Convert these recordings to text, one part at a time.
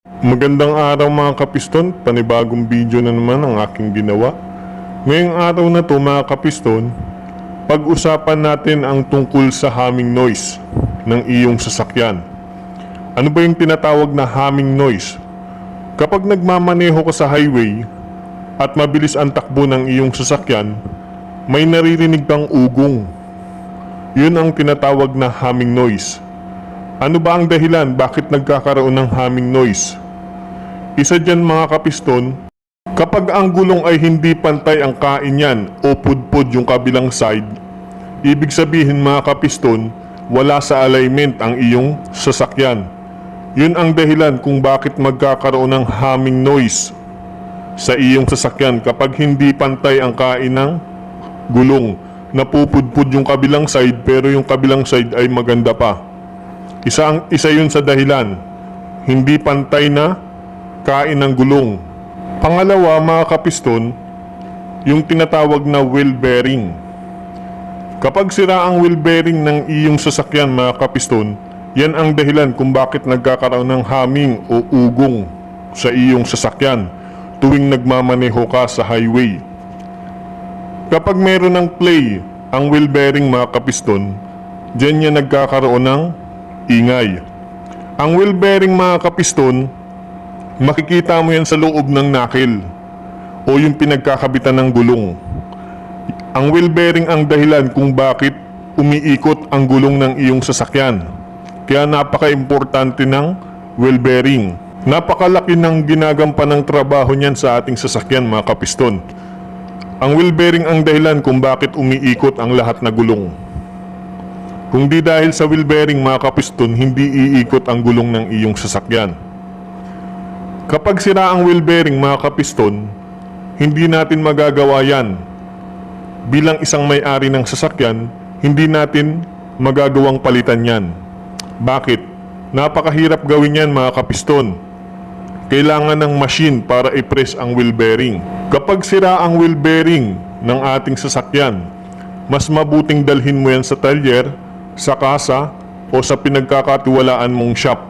Magandang araw mga kapiston, panibagong video na naman ang aking ginawa. Ngayong araw na to mga kapiston, pag-usapan natin ang tungkol sa humming noise ng iyong sasakyan. Ano ba yung tinatawag na humming noise? Kapag nagmamaneho ka sa highway at mabilis ang takbo ng iyong sasakyan, may naririnig kang ugong. Yun ang tinatawag na humming noise. Ano ba ang dahilan bakit nagkakaroon ng humming noise? Isa dyan mga kapiston, kapag ang gulong ay hindi pantay ang kain yan o pudpud yung kabilang side, ibig sabihin mga kapiston, wala sa alignment ang iyong sasakyan. Yun ang dahilan kung bakit magkakaroon ng humming noise sa iyong sasakyan kapag hindi pantay ang kain ng gulong. Napupudpud yung kabilang side pero yung kabilang side ay maganda pa. Isa yun sa dahilan, hindi pantay na kain ng gulong. Pangalawa mga kapiston, yung tinatawag na wheel bearing. Kapag sira ang wheel bearing ng iyong sasakyan mga kapiston, yan ang dahilan kung bakit nagkakaroon ng humming o ugong sa iyong sasakyan tuwing nagmamaneho ka sa highway. Kapag meron ng play ang wheel bearing mga kapiston, dyan yan nagkakaroon ng ingay. Ang wheel bearing mga kapiston, makikita mo yan sa loob ng knuckle o yung pinagkakabitan ng gulong. Ang wheel bearing ang dahilan kung bakit umiikot ang gulong ng iyong sasakyan. Kaya napaka-importante ng wheel bearing. Napakalaki ng ginagampan ng trabaho niyan sa ating sasakyan mga kapiston. Ang wheel bearing ang dahilan kung bakit umiikot ang lahat na gulong. Kung di dahil sa wheel bearing mga kapiston, hindi iikot ang gulong ng iyong sasakyan. Kapag sira ang wheel bearing mga kapiston, hindi natin magagawa yan. Bilang isang may-ari ng sasakyan, hindi natin magagawang palitan yan. Bakit? Napakahirap gawin yan mga kapiston. Kailangan ng machine para i-press ang wheel bearing. Kapag sira ang wheel bearing ng ating sasakyan, mas mabuting dalhin mo yan sa talyer, sa kasa, o sa pinagkakatiwalaan mong shop.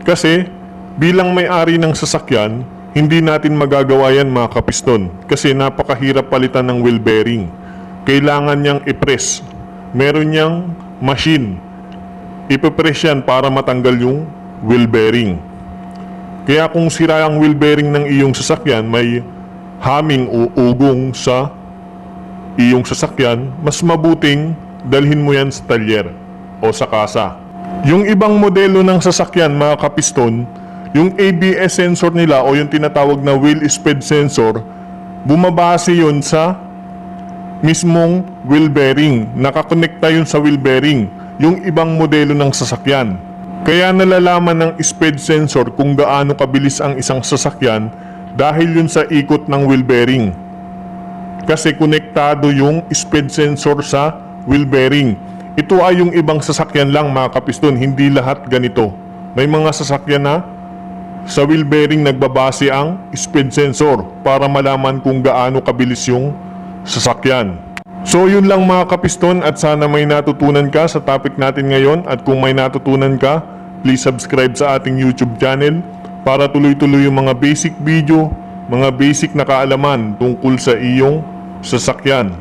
Kasi bilang may-ari ng sasakyan, hindi natin magagawa yan mga kapiston kasi napakahirap palitan ng wheel bearing. Kailangan niyang i-press. Meron niyang machine. Ipipress yan para matanggal yung wheel bearing. Kaya kung sira ang wheel bearing ng iyong sasakyan, may humming o ugong sa iyong sasakyan, mas mabuting dalhin mo yan sa talyer o sa kasa. Yung ibang modelo ng sasakyan mga kapiston, yung ABS sensor nila o yung tinatawag na wheel speed sensor, bumabase yun sa mismong wheel bearing. Nakakonekta yun sa wheel bearing, yung ibang modelo ng sasakyan. Kaya nalalaman ng speed sensor kung gaano kabilis ang isang sasakyan dahil yun sa ikot ng wheel bearing. Kasi konektado yung speed sensor sa wheel bearing. Ito ay yung ibang sasakyan lang mga kapiston, hindi lahat ganito. May mga sasakyan na sa wheel bearing nagbabase ang speed sensor para malaman kung gaano kabilis yung sasakyan. So yun lang mga kapiston at sana may natutunan ka sa topic natin ngayon at kung may natutunan ka, please subscribe sa ating YouTube channel para tuloy-tuloy yung mga basic video, mga basic na kaalaman tungkol sa iyong sasakyan.